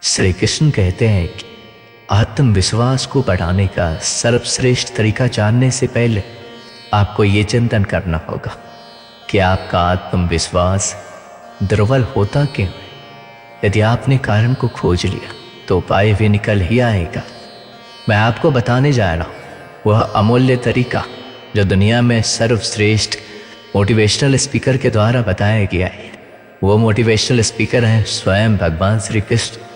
श्री कृष्ण कहते हैं कि आत्मविश्वास को बढ़ाने का सर्वश्रेष्ठ तरीका जानने से पहले आपको ये चिंतन करना होगा कि आपका आत्मविश्वास दुर्बल होता क्यों है। यदि आपने कारण को खोज लिया तो उपाय भी निकल ही आएगा। मैं आपको बताने जा रहा हूँ वह अमूल्य तरीका जो दुनिया में सर्वश्रेष्ठ मोटिवेशनल स्पीकर के द्वारा बताया गया है। वो मोटिवेशनल स्पीकर हैं स्वयं भगवान श्री कृष्ण,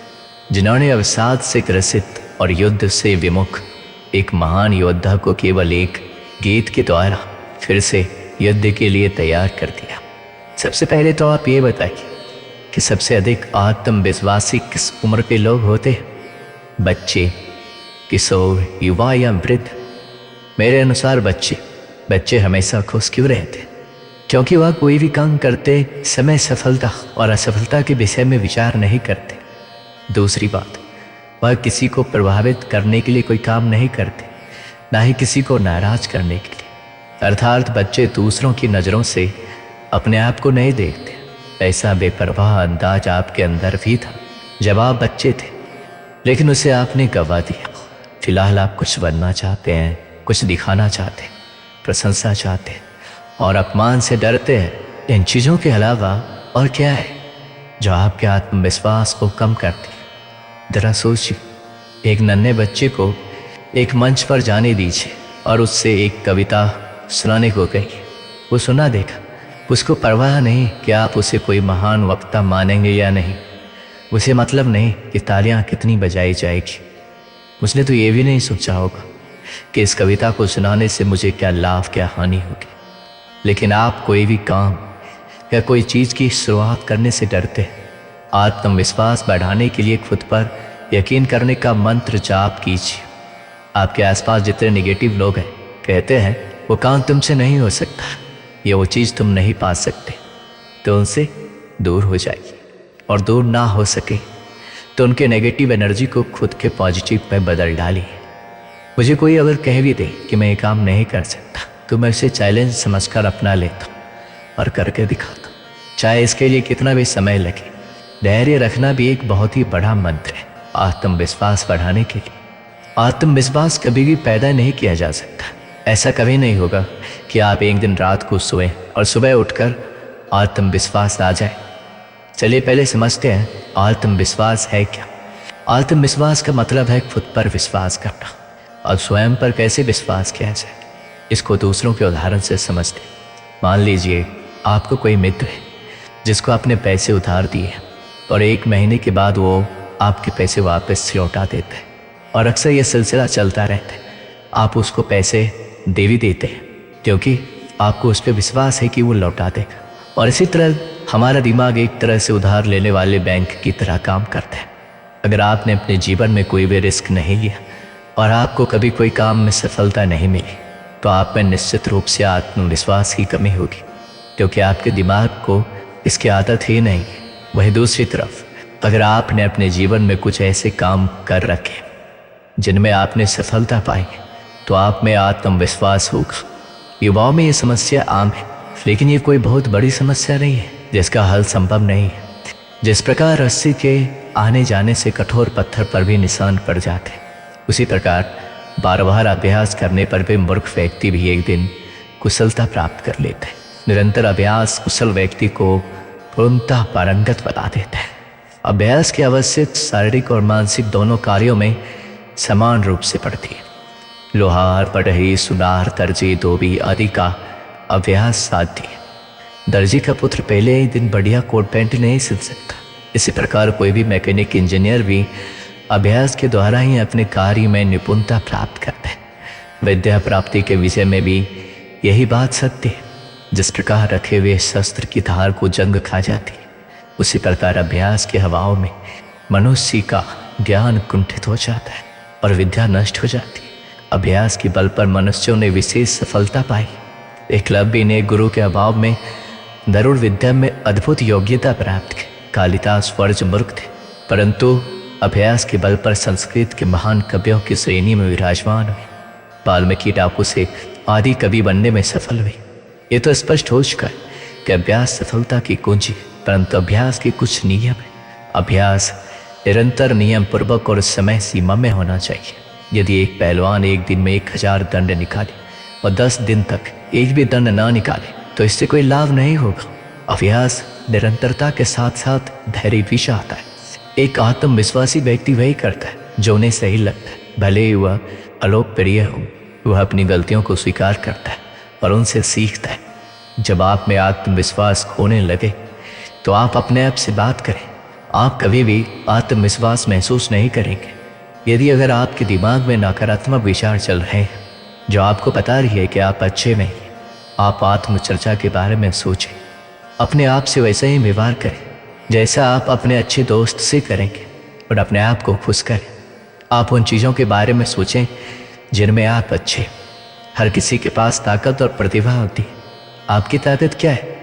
जिन्होंने अवसाद से ग्रसित और युद्ध से विमुख एक महान योद्धा को केवल एक गीत के द्वारा फिर से युद्ध के लिए तैयार कर दिया। सबसे पहले तो आप ये बताइए कि सबसे अधिक आत्मविश्वासी किस उम्र के लोग होते हैं? बच्चे, किशोर, युवा या वृद्ध? मेरे अनुसार बच्चे हमेशा खुश क्यों रहते? क्योंकि वह कोई भी काम करते समय सफलता और असफलता के विषय में विचार नहीं करते। दूसरी बात, वह किसी को प्रभावित करने के लिए कोई काम नहीं करते, ना ही किसी को नाराज करने के लिए। अर्थात बच्चे दूसरों की नज़रों से अपने आप को नहीं देखते। ऐसा बेपरवाह अंदाज आपके अंदर भी था जब आप बच्चे थे, लेकिन उसे आपने गंवा दिया। फिलहाल आप कुछ बनना चाहते हैं, कुछ दिखाना चाहते हैं, प्रशंसा चाहते हैं और अपमान से डरते हैं। इन चीज़ों के अलावा और क्या है जो आपके आत्मविश्वास को कम करती है? जरा सोचिए, एक नन्हे बच्चे को एक मंच पर जाने दीजिए और उससे एक कविता सुनाने को कहिए। वो सुना देगा। उसको परवाह नहीं कि आप उसे कोई महान वक्ता मानेंगे या नहीं। उसे मतलब नहीं कि तालियां कितनी बजाई जाएगी। उसने तो ये भी नहीं सोचा होगा कि इस कविता को सुनाने से मुझे क्या लाभ, क्या हानि होगी। लेकिन आप कोई भी काम या कोई चीज़ की शुरुआत करने से डरते हैं। आत्मविश्वास बढ़ाने के लिए खुद पर यकीन करने का मंत्र जाप कीजिए। आपके आसपास जितने नेगेटिव लोग हैं कहते हैं वो काम तुमसे नहीं हो सकता, ये वो चीज़ तुम नहीं पा सकते, तो उनसे दूर हो जाइए। और दूर ना हो सके तो उनके नेगेटिव एनर्जी को खुद के पॉजिटिव में बदल डालिए। मुझे कोई अगर कह भी दे कि मैं ये काम नहीं कर सकता तो मैं उसे चैलेंज समझकर अपना लेता और करके दिखाता, चाहे इसके लिए कितना भी समय लगे। धैर्य रखना भी एक बहुत ही बड़ा मंत्र है आत्मविश्वास बढ़ाने के लिए। आत्मविश्वास कभी भी पैदा नहीं किया जा सकता। ऐसा कभी नहीं होगा कि आप एक दिन रात को सोएं और सुबह उठकर आत्मविश्वास आ जाए। चलिए पहले समझते हैं आत्मविश्वास है क्या। आत्मविश्वास का मतलब है खुद पर विश्वास करना। और स्वयं पर कैसे विश्वास किया जाए, इसको दूसरों के उदाहरण से समझते। मान लीजिए आपको कोई मित्र है जिसको आपने पैसे उधार दिए और 1 महीने के बाद वो आपके पैसे वापस लौटा देते हैं। और अक्सर ये सिलसिला चलता रहता है। आप उसको पैसे दे भी देते हैं क्योंकि आपको उस पर विश्वास है कि वो लौटा देगा। और इसी तरह हमारा दिमाग एक तरह से उधार लेने वाले बैंक की तरह काम करता है। अगर आपने अपने जीवन में कोई भी रिस्क नहीं लिया और आपको कभी कोई काम में सफलता नहीं मिली तो आप में निश्चित रूप से आत्मविश्वास की कमी होगी, क्योंकि आपके दिमाग को इसकी आदत ही नहीं है। वहीं दूसरी तरफ अगर आपने अपने जीवन में कुछ ऐसे काम कर रखे जिनमें आपने सफलता पाई तो आप में आत्मविश्वास होगा। युवाओं में ये समस्या आम है, लेकिन ये कोई बहुत बड़ी समस्या नहीं है जिसका हल संभव नहीं है। जिस प्रकार रस्सी के आने जाने से कठोर पत्थर पर भी निशान पड़ जाते, उसी प्रकार बार बार अभ्यास करने पर भी मूर्ख व्यक्ति भी एक दिन कुशलता प्राप्त कर लेते हैं। निरंतर अभ्यास कुशल व्यक्ति को पूर्णतः पारंगत बना देता है। अभ्यास की आवश्यक शारीरिक और मानसिक दोनों कार्यों में समान रूप से पड़ती है। लोहार, बढ़ई, सुनार, दर्जी, धोबी आदि का अभ्यास साध्य है। दर्जी का पुत्र पहले ही दिन बढ़िया कोट पैंट नहीं सिल सकता। इसी प्रकार कोई भी मैकेनिक इंजीनियर भी अभ्यास के द्वारा ही अपने कार्य में निपुणता प्राप्त करता है। विद्या प्राप्ति के विषय में भी यही बात सत्य है। जिस प्रकार रखे हुए शस्त्र की धार को जंग खा जाती है, उसी प्रकार अभ्यास के हवाओं में मनुष्य का ज्ञान कुंठित हो जाता है और विद्या नष्ट हो जाती है। अभ्यास के बल पर मनुष्यों ने विशेष सफलता पाई। एकलव्य ने गुरु के अभाव में दरुड़ विद्या में अद्भुत योग्यता प्राप्त की। कालिदास वर्ज मूर्ख थे, परंतु अभ्यास के बल पर संस्कृत के महान कवियों की श्रेणी में विराजमान हुए। वाल्मीकि डाकू से आदि कवि बनने में सफल हुए। ये तो स्पष्ट हो चुका है कि अभ्यास सफलता की कुंजी है, परंतु अभ्यास के कुछ नियम है। अभ्यास निरंतर नियम पूर्वक और समय सीमा में होना चाहिए। यदि एक पहलवान एक दिन में 1000 दंड निकाले और 10 दिन तक एक भी दंड ना निकाले तो इससे कोई लाभ नहीं होगा। अभ्यास निरंतरता के साथ साथ धैर्य भी चाहता है। एक आत्मविश्वासी व्यक्ति वही करता है जो उन्हें सही लगता है, भले ही वह अलोकप्रिय हो। वह अपनी गलतियों को स्वीकार करता है और उनसे सीखता है। जब आप में आत्मविश्वास खोने लगे तो आप अपने आप से बात करें। आप कभी भी आत्मविश्वास महसूस नहीं करेंगे यदि अगर आपके दिमाग में नकारात्मक विचार चल रहे हैं जो आपको बता रही है कि आप अच्छे नहीं हैं। आप आत्मचर्चा के बारे में सोचें, अपने आप से वैसे ही व्यवहार करें जैसा आप अपने अच्छे दोस्त से करेंगे और अपने आप को खुश करें। आप उन चीज़ों के बारे में सोचें जिनमें आप अच्छे। हर किसी के पास ताकत और प्रतिभा होती है। आपकी ताकत क्या है?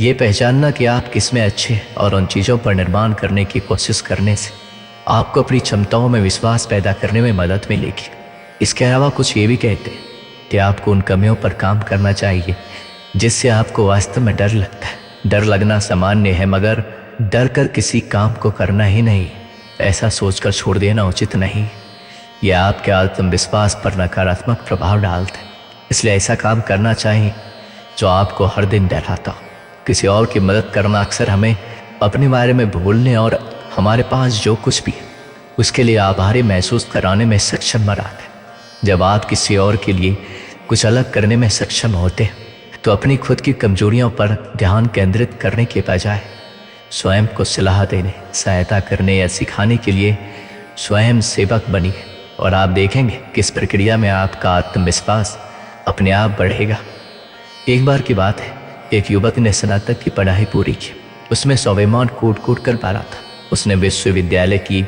ये पहचानना कि आप किस में अच्छे हैं और उन चीज़ों पर निर्माण करने की कोशिश करने से आपको अपनी क्षमताओं में विश्वास पैदा करने में मदद मिलेगी। इसके अलावा कुछ ये भी कहते हैं कि आपको उन कमियों पर काम करना चाहिए जिससे आपको वास्तव में डर लगता है। डर लगना सामान्य है मगर डर कर किसी काम को करना ही नहीं, ऐसा सोचकर छोड़ देना उचित नहीं। यह आपके आत्मविश्वास पर नकारात्मक प्रभाव डालता है। इसलिए ऐसा काम करना चाहिए जो आपको हर दिन डराता हो। किसी और की मदद करना अक्सर हमें अपने बारे में भूलने और हमारे पास जो कुछ भी है उसके लिए आभारी महसूस कराने में सक्षम बनाता है। जब आप किसी और के लिए कुछ अलग करने में सक्षम होते हैं तो अपनी खुद की कमजोरियों पर ध्यान केंद्रित करने के बजाय स्वयं को सलाह देने, सहायता करने या सिखाने के लिए स्वयं सेवक बनिए और आप देखेंगे कि इस प्रक्रिया में आपका आत्मविश्वास अपने आप बढ़ेगा। एक बार की बात है, एक युवक ने स्नातक की पढ़ाई पूरी की। उसमें स्वाभिमान कूट कूट कर भरा था। उसने विश्वविद्यालय की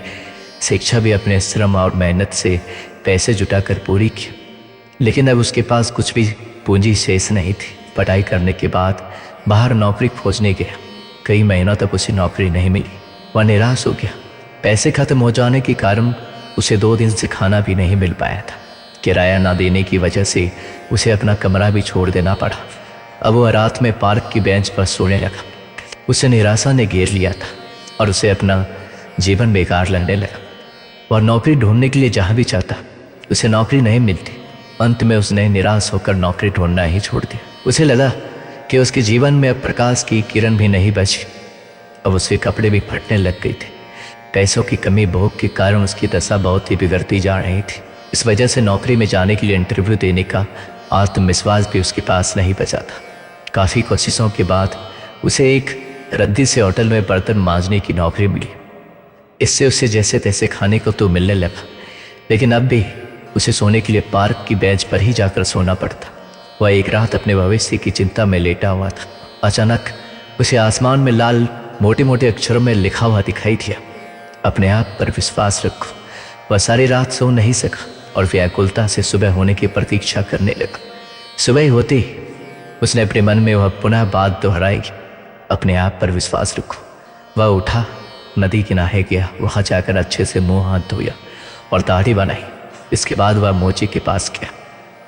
शिक्षा भी अपने श्रम और मेहनत से पैसे जुटाकर पूरी की, लेकिन अब उसके पास कुछ भी पूंजी शेष नहीं थी। पढ़ाई करने के बाद बाहर नौकरी खोजने गया। कई महीनों तक उसे नौकरी नहीं मिली। वह निराश हो गया। पैसे खत्म हो जाने के कारण उसे 2 दिन से खाना भी नहीं मिल पाया था। किराया ना देने की वजह से उसे अपना कमरा भी छोड़ देना पड़ा। अब वह रात में पार्क की बेंच पर सोने लगा। उसे निराशा ने घेर लिया था और उसे अपना जीवन बेकार लगने लगा। वह नौकरी ढूंढने के लिए जहाँ भी चाहता उसे नौकरी नहीं मिलती। अंत में उसने निराश होकर नौकरी ढूंढना ही छोड़ दिया। उसे लगा कि उसके जीवन में अब प्रकाश की किरण भी नहीं बची। अब उसके कपड़े भी फटने लग गए थे। पैसों की कमी भोग के कारण उसकी दशा बहुत ही बिगड़ती जा रही थी। इस वजह से नौकरी में जाने के लिए इंटरव्यू देने का आत्मविश्वास भी उसके पास नहीं बचा था। काफ़ी कोशिशों के बाद उसे एक रद्दी से होटल में बर्तन मांजने की नौकरी मिली। इससे उसे जैसे तैसे खाने को तो मिलने लगा, लेकिन अब भी उसे सोने के लिए पार्क की बेंच पर ही जाकर सोना पड़ता। वह एक रात अपने भविष्य की चिंता में लेटा हुआ था। अचानक उसे आसमान में लाल मोटे मोटे अक्षरों में लिखा हुआ दिखाई दिया, अपने आप पर विश्वास रखो। वह सारी रात सो नहीं सका और व्याकुलता से सुबह होने की प्रतीक्षा करने लगा। सुबह होते ही उसने अपने मन में वह पुनः बात दोहराई, अपने आप पर विश्वास रखो। वह उठा, नदी किनारे गया। वहाँ जाकर अच्छे से मुंह हाथ धोया और दाढ़ी बनाई। इसके बाद वह मोची के पास गया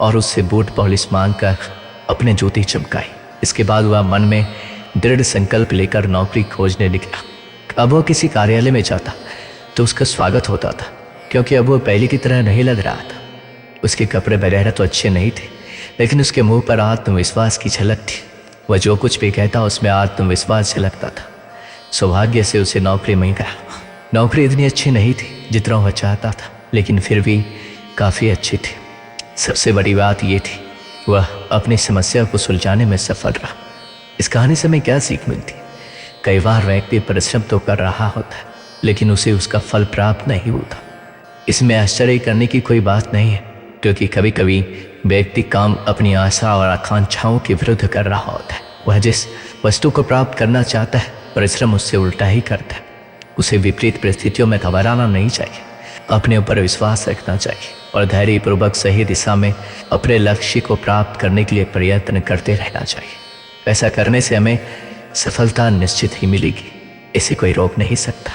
और उससे बूट पॉलिश मांग कर अपने जूते चमकाई। इसके बाद वह मन में दृढ़ संकल्प लेकर नौकरी खोजने निकला। अब वह किसी कार्यालय में जाता तो उसका स्वागत होता था, क्योंकि अब वह पहले की तरह नहीं लग रहा था। उसके कपड़े वगैरह तो अच्छे नहीं थे, लेकिन उसके मुंह पर आत्मविश्वास की झलक थी। वह जो कुछ भी कहता उसमें आत्मविश्वास झलकता था। सौभाग्य से उसे नौकरी मिल गया। नौकरी इतनी अच्छी नहीं थी जितना वह चाहता था, लेकिन फिर भी काफ़ी अच्छी थी। सबसे बड़ी बात यह थी वह अपनी समस्या को सुलझाने में सफल रहा। इस कहानी से हमें क्या सीख मिलती? कई बार व्यक्ति परिश्रम तो कर रहा होता है, लेकिन उसे उसका फल प्राप्त नहीं होता। इसमें आश्चर्य करने की कोई बात नहीं है, क्योंकि कभी कभी व्यक्ति काम अपनी आशा और आकांक्षाओं के विरुद्ध कर रहा होता है। वह जिस वस्तु को प्राप्त करना चाहता है परिश्रम उससे उल्टा ही करता है। उसे विपरीत परिस्थितियों में घबराना नहीं चाहिए, अपने ऊपर विश्वास रखना चाहिए और धैर्यपूर्वक सही दिशा में अपने लक्ष्य को प्राप्त करने के लिए प्रयत्न करते रहना चाहिए। ऐसा करने से हमें सफलता निश्चित ही मिलेगी, इसे कोई रोक नहीं सकता।